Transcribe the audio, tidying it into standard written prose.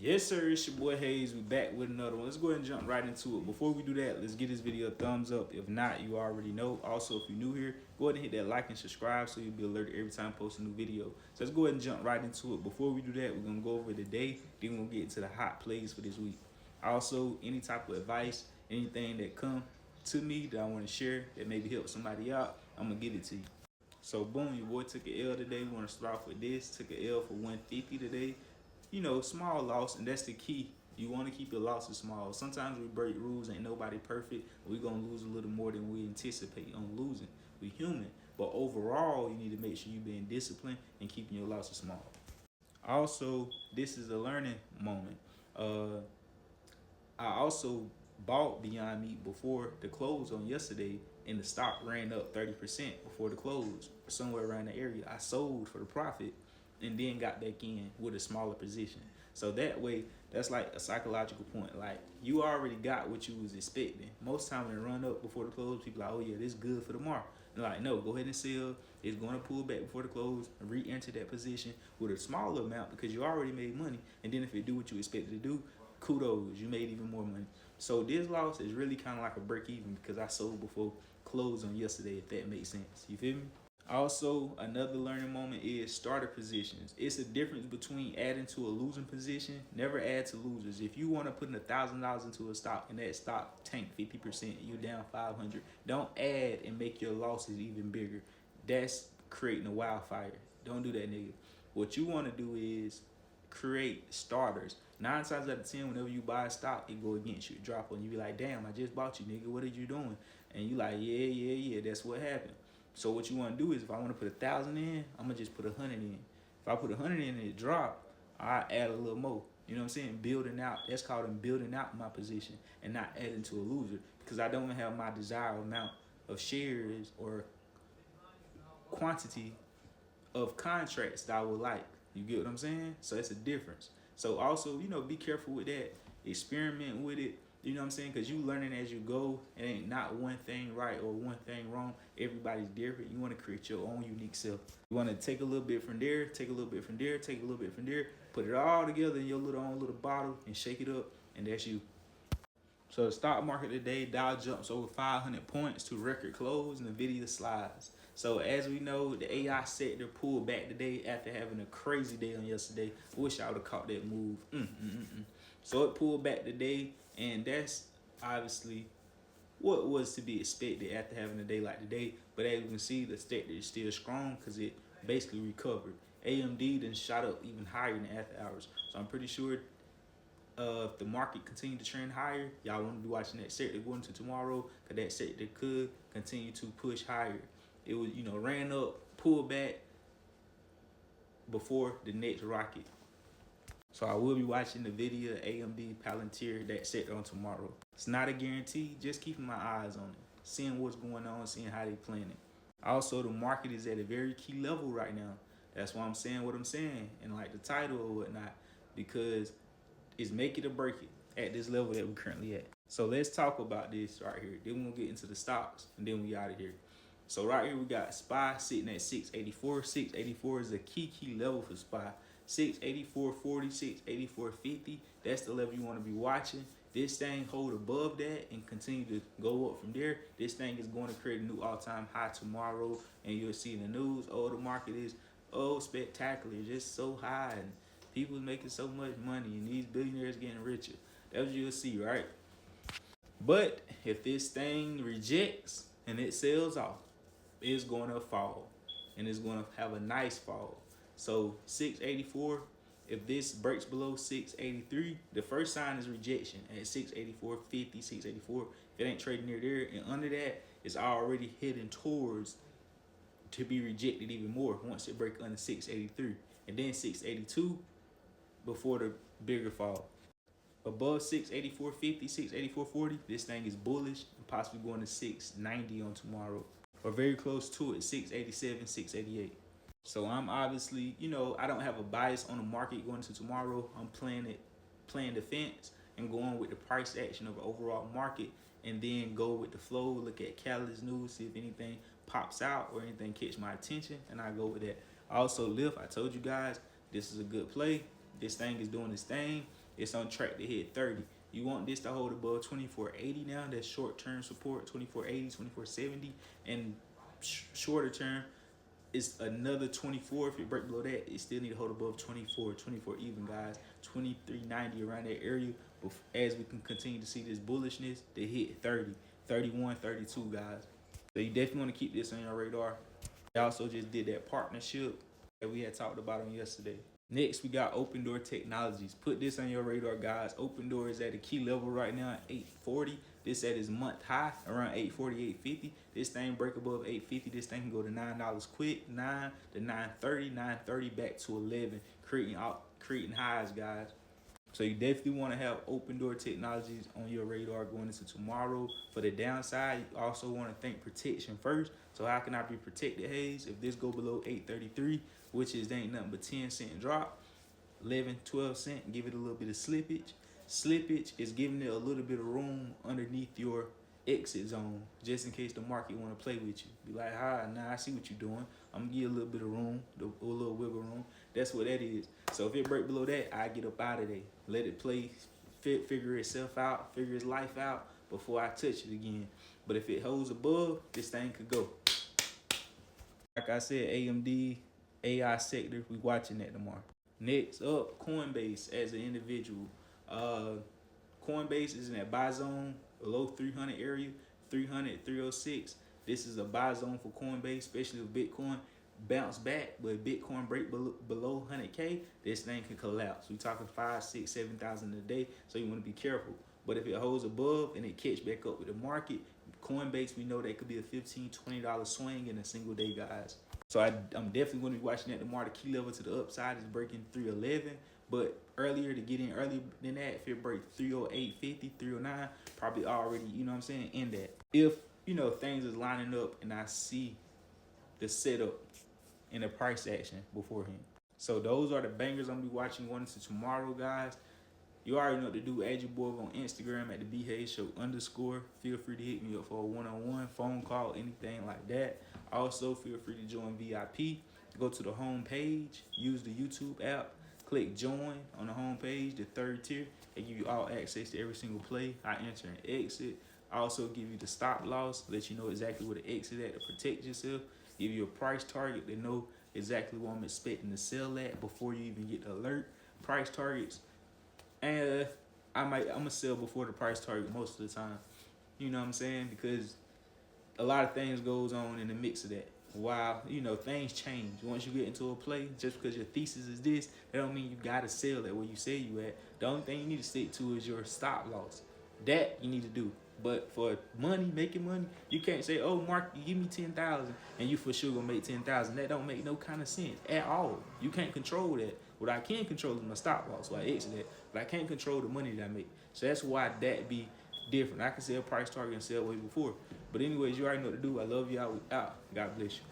Yes, sir, it's your boy Hayes. We back with another one. Let's go ahead and jump right into it. Before we do that, let's give this video a thumbs up. If not, you already know. Also, if you're new here, go ahead and hit that like and subscribe so you'll be alerted every time I post a new video. So let's go ahead and jump right into it. Before we do that, we're going to go over the day, then we're going to get into the hot plays for this week. Also, any type of advice, anything that come to me that I want to share that maybe help somebody out, I'm going to give it to you. So, boom, your boy took an L today. We want to start off with this. Took an L for 150 today. You know, small loss, and that's the key. You want to keep your losses small. Sometimes we break rules, ain't nobody perfect. We're going to lose a little more than we anticipate on losing. We human. But overall, you need to make sure you're being disciplined and keeping your losses small. Also, this is a learning moment. I also bought Beyond Meat before the close on yesterday, and the stock ran up 30% before the close, somewhere around the area. I sold for the profit and then got back in with a smaller position. So that way, that's like a psychological point. Like, you already got what you was expecting. Most time when it run up before the close, people are like, oh yeah, this is good for tomorrow. And like, no, go ahead and sell. It's going to pull back before the close and re-enter that position with a smaller amount because you already made money. And then if it do what you expected to do, kudos, you made even more money. So this loss is really kind of like a break even because I sold before close on yesterday, if that makes sense. You feel me? Also, another learning moment is starter positions. It's a difference between adding to a losing position. Never add to losers. If you want to put $1,000 into a stock and that stock tank 50%, you down 500. Don't add and make your losses even bigger. That's creating a wildfire. Don't do that, nigga. What you want to do is create starters. 9 times out of 10, whenever you buy a stock, it go against you, drop on you. Be like, damn, I just bought you, nigga. What are you doing? And you like, yeah, that's what happened. So what you want to do is, if I want to put 1,000 in, I'm gonna just put 100 in. If I put 100 in and it drop, I add a little more. You know what I'm saying? Building out. That's called I'm building out my position and not adding to a loser, because I don't have my desired amount of shares or quantity of contracts that I would like. You get what I'm saying? So it's a difference. So also, you know, be careful with that. Experiment with it. You know what I'm saying? Because you learning as you go. It ain't not one thing right or one thing wrong. Everybody's different. You want to create your own unique self. You want to take a little bit from there, take a little bit from there, take a little bit from there, put it all together in your own little bottle and shake it up, and that's you. So the stock market today, Dow jumps over 500 points to record close, and Nvidia slides. So as we know, the AI sector pulled back today after having a crazy day on yesterday. Wish I would have caught that move. So it pulled back today, and that's obviously what was to be expected after having a day like today. But as you can see, the sector is still strong because it basically recovered. AMD then shot up even higher in the after hours. So I'm pretty sure if the market continue to trend higher, y'all want to be watching that sector going into tomorrow, because that sector could continue to push higher. It was, you know, ran up, pulled back before the next rocket. So I will be watching the video AMD, Palantir, that sector on tomorrow. It's not a guarantee, just keeping my eyes on it, seeing what's going on, seeing how they playing it. Also, the market is at a very key level right now. That's why I'm saying what I'm saying, and like the title or whatnot, because it's make it or break it at this level that we're currently at. So let's talk about this right here. Then we'll get into the stocks, and then we out of here. So right here we got SPY sitting at 684. 684 is a key level for SPY. 684.40, 684.50. That's the level you want to be watching. This thing hold above that and continue to go up from there. This thing is going to create a new all-time high tomorrow, and you'll see in the news, oh, the market is spectacular, just so high, and people making so much money, and these billionaires getting richer. That's what you'll see, right? But if this thing rejects and it sells off, it's going to fall, and it's going to have a nice fall. So 684, if this breaks below 683, the first sign is rejection at 684.50, 684. If it ain't trading near there, and under that, it's already heading towards to be rejected even more once it breaks under 683, and then 682 before the bigger fall. Above 684.50, 684.40, this thing is bullish and possibly going to 690 on tomorrow, or very close to it, 687, 688. So I'm obviously, you know, I don't have a bias on the market going into tomorrow. I'm playing defense and going with the price action of the overall market, and then go with the flow, look at catalyst news, see if anything pops out or anything catch my attention, and I go with that. Also, Lyft, I told you guys, this is a good play. This thing is doing this thing. It's on track to hit 30. You want this to hold above 2480 now. That's short-term support, 2480, 2470. And shorter term, it's another 24. If it break below that, it still need to hold above 24 even, guys. 2390 around that area. As we can continue to see this bullishness, they hit 30, 31, 32, guys. So you definitely want to keep this on your radar. They also just did that partnership that we had talked about on yesterday. Next, we got Open Door Technologies. Put this on your radar, guys. Open Door is at a key level right now at 840. This at its month high, around 840, 850. This thing break above 850. This thing can go to $9 quick, 9 to 930, 930 back to 11, creating highs, guys. So you definitely want to have Open Door Technologies on your radar going into tomorrow. For the downside, you also want to think protection first. So how can I be protected, Hayes? If this go below 833, which is ain't nothing but 10-cent drop, 11, 12 cent, give it a little bit of slippage. Slippage is giving it a little bit of room underneath your exit zone, just in case the market want to play with you. Be like, nah, I see what you're doing. I'm gonna give you a little bit of room, a little wiggle room. That's what that is. So if it break below that, I get up out of there. Let it play, figure itself out, figure its life out before I touch it again. But if it holds above, this thing could go. Like I said, AMD, AI sector, we watching that tomorrow. Next up, Coinbase as an individual. Coinbase is in that buy zone, below 300 area, 300, 306. This is a buy zone for Coinbase, especially if Bitcoin bounce back, but if Bitcoin break below 100K, this thing can collapse. We talking 5, 6, 7,000 a day, so you want to be careful. But if it holds above and it catch back up with the market, Coinbase, we know that could be a $15, $20 swing in a single day, guys. So I'm definitely going to be watching that tomorrow. The key level to the upside is breaking 311. But earlier, to get in earlier than that, if it break 308.50, 309, probably already, you know what I'm saying, in that. If, you know, things is lining up and I see the setup and the price action beforehand. So those are the bangers I'm going to be watching going into tomorrow, guys. You already know what to do. Add your boy on Instagram at the BHaysShow _. Feel free to hit me up for a one-on-one, phone call, anything like that. Also, feel free to join VIP. Go to the home page, use the YouTube app, click join on the home page, the third tier. They give you all access to every single play. I enter and exit. I also give you the stop loss, let you know exactly where to exit at to protect yourself. Give you a price target to know exactly what I'm expecting to sell at before you even get the alert. Price targets. And I'm gonna sell before the price target most of the time. You know what I'm saying? Because a lot of things goes on in the mix of that. While, you know, things change. Once you get into a play, just because your thesis is this, that don't mean you gotta sell at where you say you at. The only thing you need to stick to is your stop loss. That you need to do. But for money, making money, you can't say, oh, Mark, you give me 10,000 and you for sure gonna make 10,000. That don't make no kind of sense at all. You can't control that. What I can control is my stop loss, so I exit that. But I can't control the money that I make. So that's why that be different. I can sell price target and sell way before. But anyways, you already know what to do. I love y'all. We out. God bless you.